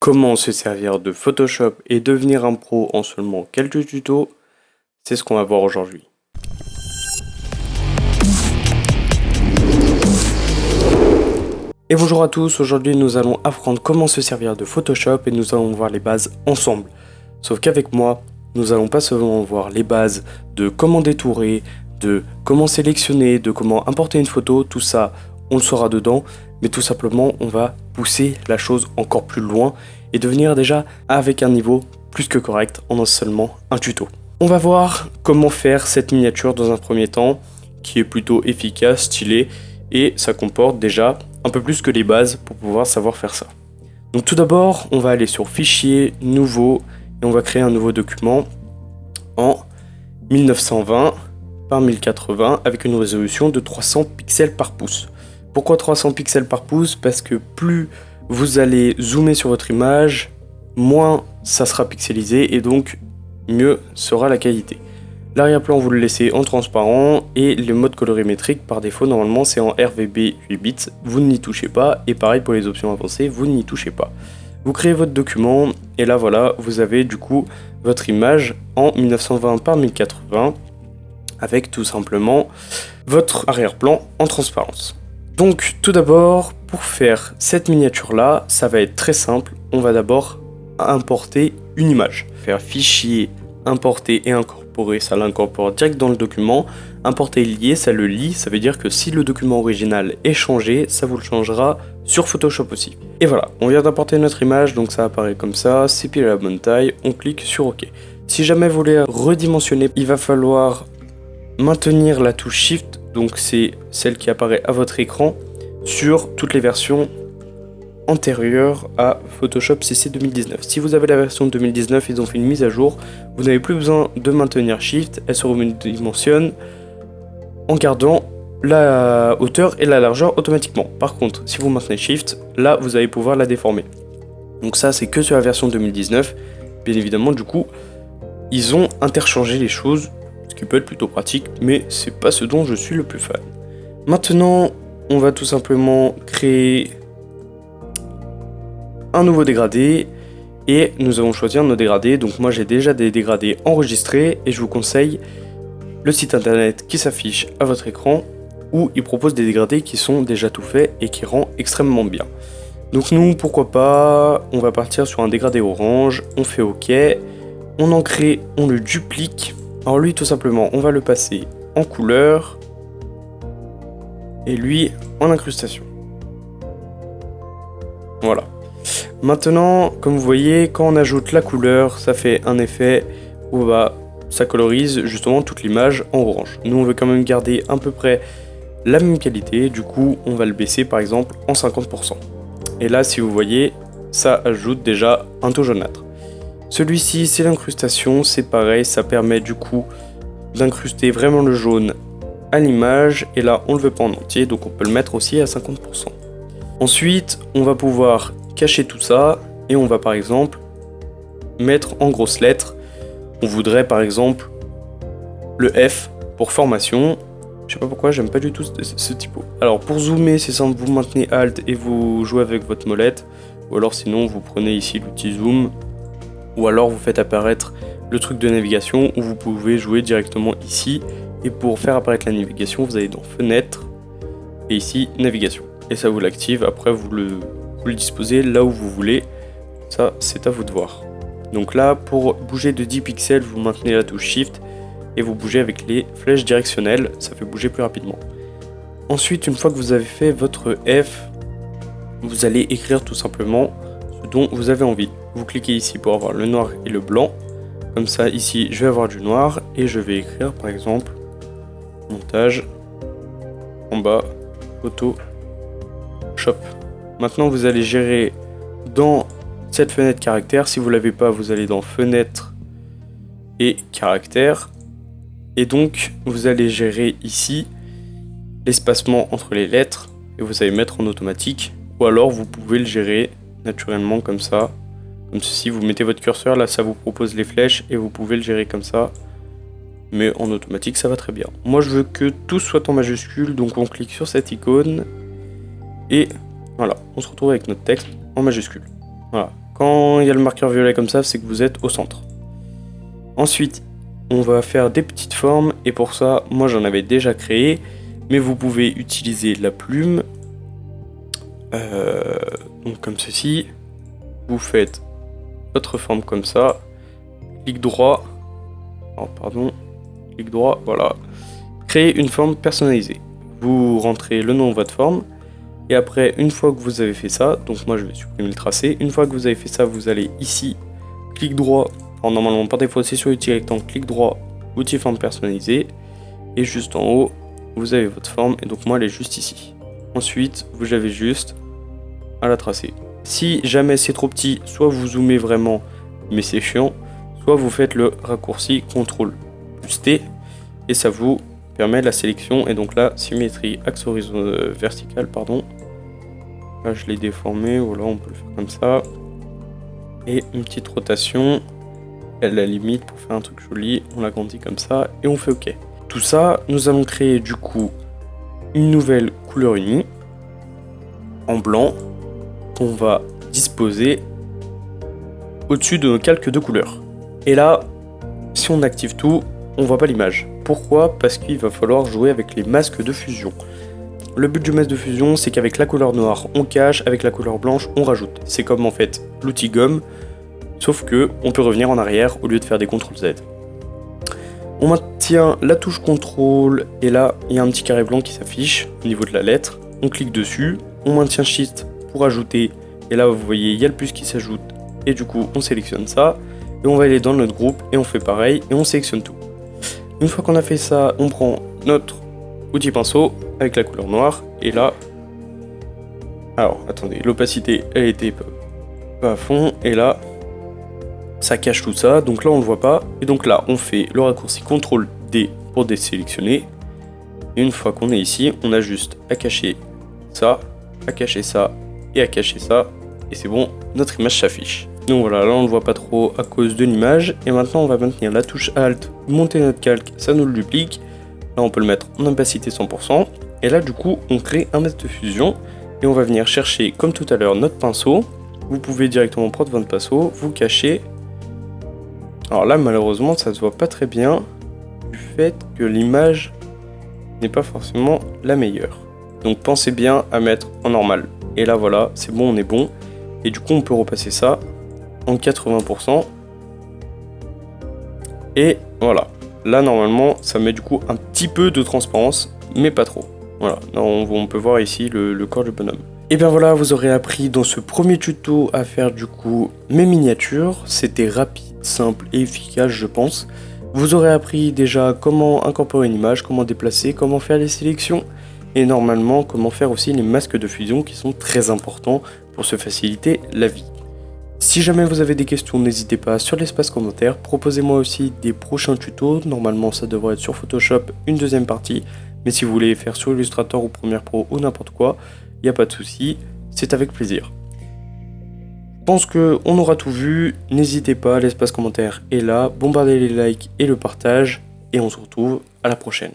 Comment se servir de Photoshop et devenir un pro en seulement quelques tutos, c'est ce qu'on va voir aujourd'hui. Et bonjour à tous, aujourd'hui nous allons apprendre comment se servir de Photoshop et nous allons voir les bases ensemble. Sauf qu'avec moi, nous allons pas seulement voir les bases de comment détourer, de comment sélectionner, de comment importer une photo, tout ça on le saura dedans, mais tout simplement on va pousser la chose encore plus loin et devenir déjà avec un niveau plus que correct en seulement un tuto. On va voir comment faire cette miniature dans un premier temps, qui est plutôt efficace, stylé, et ça comporte déjà un peu plus que les bases pour pouvoir savoir faire ça. Donc tout d'abord, on va aller sur Fichier, Nouveau, et on va créer un nouveau document en 1920 par 1080 avec une résolution de 300 pixels par pouce. Pourquoi 300 pixels par pouce? Parce que plus vous allez zoomer sur votre image, moins ça sera pixelisé et donc mieux sera la qualité. L'arrière-plan vous le laissez en transparent et le mode colorimétrique par défaut normalement c'est en RGB 8 bits, vous n'y touchez pas et pareil pour les options avancées, vous n'y touchez pas. Vous créez votre document et là voilà, vous avez du coup votre image en 1920 par 1080 avec tout simplement votre arrière-plan en transparence. Donc tout d'abord, pour faire cette miniature là, ça va être très simple, on va d'abord importer une image. Faire fichier, importer et incorporer, ça l'incorpore direct dans le document. Importer et lier, ça le lie, ça veut dire que si le document original est changé, ça vous le changera sur Photoshop aussi. Et voilà, on vient d'importer notre image, donc ça apparaît comme ça, c'est pile à la bonne taille, on clique sur OK. Si jamais vous voulez redimensionner, il va falloir maintenir la touche Shift, donc c'est celle qui apparaît à votre écran, sur toutes les versions antérieures à Photoshop CC 2019. Si vous avez la version 2019, ils ont fait une mise à jour, vous n'avez plus besoin de maintenir Shift, elle se redimensionne en gardant la hauteur et la largeur automatiquement. Par contre, si vous maintenez Shift, là vous allez pouvoir la déformer. Donc ça c'est que sur la version 2019, bien évidemment du coup, ils ont interchangé les choses, ce qui peut être plutôt pratique, mais c'est pas ce dont je suis le plus fan. Maintenant, on va tout simplement créer un nouveau dégradé et nous allons choisir nos dégradés. Donc moi j'ai déjà des dégradés enregistrés et je vous conseille le site internet qui s'affiche à votre écran où il propose des dégradés qui sont déjà tout faits et qui rend extrêmement bien. Donc nous, pourquoi pas, on va partir sur un dégradé orange, on fait OK, on en crée, on le duplique. Alors lui tout simplement on va le passer en couleur et lui en incrustation. Voilà. Maintenant comme vous voyez quand on ajoute la couleur ça fait un effet où ça colorise justement toute l'image en orange. Nous on veut quand même garder à peu près la même qualité, du coup on va le baisser par exemple en 50%. Et là si vous voyez ça ajoute déjà un taux jaunâtre. Celui-ci, c'est l'incrustation, c'est pareil, ça permet du coup d'incruster vraiment le jaune à l'image, et là on le veut pas en entier, donc on peut le mettre aussi à 50%. Ensuite, on va pouvoir cacher tout ça, et on va par exemple mettre en grosses lettres, on voudrait par exemple le F pour formation, je sais pas pourquoi j'aime pas du tout ce typo. Alors pour zoomer, c'est simple, vous maintenez Alt et vous jouez avec votre molette, ou alors sinon vous prenez ici l'outil zoom, ou alors vous faites apparaître le truc de navigation où vous pouvez jouer directement ici, et pour faire apparaître la navigation vous allez dans fenêtre et ici navigation et ça vous l'active. Après vous le disposez là où vous voulez, ça c'est à vous de voir. Donc là pour bouger de 10 pixels vous maintenez la touche Shift et vous bougez avec les flèches directionnelles, ça fait bouger plus rapidement. Ensuite une fois que vous avez fait votre F, vous allez écrire tout simplement ce dont vous avez envie. Vous cliquez ici pour avoir le noir et le blanc. Comme ça, ici, je vais avoir du noir et je vais écrire, par exemple, montage, en bas, Photoshop. Maintenant, vous allez gérer dans cette fenêtre caractère. Si vous ne l'avez pas, vous allez dans fenêtre et caractère. Et donc, vous allez gérer ici l'espacement entre les lettres et vous allez mettre en automatique. Ou alors, vous pouvez le gérer naturellement comme ça. Comme ceci, vous mettez votre curseur, là ça vous propose les flèches et vous pouvez le gérer comme ça. Mais en automatique ça va très bien. Moi je veux que tout soit en majuscule, donc on clique sur cette icône. Et voilà, on se retrouve avec notre texte en majuscule. Voilà, Quand il y a le marqueur violet comme ça, c'est que vous êtes au centre. Ensuite, on va faire des petites formes et pour ça, moi j'en avais déjà créé, mais vous pouvez utiliser la plume. Donc comme ceci, vous faites votre forme comme ça, clic droit, clic droit, voilà, créer une forme personnalisée. Vous rentrez le nom de votre forme et après, une fois que vous avez fait ça, donc moi je vais supprimer le tracé, une fois que vous avez fait ça, vous allez ici, clic droit, normalement par défaut c'est sur l'outil rectangle, clic droit, outil forme personnalisée, et juste en haut, vous avez votre forme, et donc moi elle est juste ici. Ensuite, vous avez juste à la tracer. Si jamais c'est trop petit, soit vous zoomez vraiment, mais c'est chiant, soit vous faites le raccourci CTRL plus T, et ça vous permet la sélection, et donc là, symétrie, axe vertical, pardon. Là, je l'ai déformé, voilà, on peut le faire comme ça. Et une petite rotation, à la limite, pour faire un truc joli, on l'agrandit comme ça, et on fait OK. Tout ça, nous allons créer du coup une nouvelle couleur unie, en blanc, qu'on va disposer au-dessus de nos calques de couleurs. Et là, si on active tout, on voit pas l'image. Pourquoi? Parce qu'il va falloir jouer avec les masques de fusion. Le but du masque de fusion, c'est qu'avec la couleur noire, on cache, avec la couleur blanche, on rajoute. C'est comme en fait l'outil gomme, sauf que on peut revenir en arrière au lieu de faire des CTRL Z. On maintient la touche CTRL, et là, il y a un petit carré blanc qui s'affiche au niveau de la lettre. On clique dessus, on maintient Shift pour ajouter, et là, vous voyez, il y a le plus qui s'ajoute, et du coup, on sélectionne ça, et on va aller dans notre groupe, et on fait pareil, et on sélectionne tout. Une fois qu'on a fait ça, on prend notre outil pinceau avec la couleur noire, et là, alors attendez, l'opacité elle était pas à fond, et là ça cache tout ça, donc là on le voit pas, et donc là on fait le raccourci CTRL D pour désélectionner, et une fois qu'on est ici, on a juste à cacher ça, et à cacher ça, et c'est bon, notre image s'affiche. Donc voilà, là on ne le voit pas trop à cause de l'image, et maintenant on va maintenir la touche Alt, monter notre calque, ça nous le duplique. Là on peut le mettre en opacité 100%, et là du coup on crée un masque de fusion, et on va venir chercher comme tout à l'heure notre pinceau. Vous pouvez directement prendre votre pinceau, vous cacher. Alors là malheureusement ça se voit pas très bien, du fait que l'image n'est pas forcément la meilleure. Donc pensez bien à mettre en normal. Et là voilà, c'est bon, on est bon. Et du coup on peut repasser ça en 80%. Et voilà. Là normalement ça met du coup un petit peu de transparence, mais pas trop. Voilà, là, on peut voir ici le corps du bonhomme. Et bien voilà, vous aurez appris dans ce premier tuto à faire du coup mes miniatures. C'était rapide, simple et efficace je pense. Vous aurez appris déjà comment incorporer une image, comment déplacer, comment faire les sélections, et normalement comment faire aussi les masques de fusion qui sont très importants pour se faciliter la vie. Si jamais vous avez des questions, n'hésitez pas sur l'espace commentaire, proposez-moi aussi des prochains tutos, normalement ça devrait être sur Photoshop une deuxième partie, mais si vous voulez faire sur Illustrator ou Premiere Pro ou n'importe quoi, il n'y a pas de souci, c'est avec plaisir. Je pense qu'on aura tout vu, n'hésitez pas, l'espace commentaire est là, bombardez les likes et le partage, et on se retrouve à la prochaine.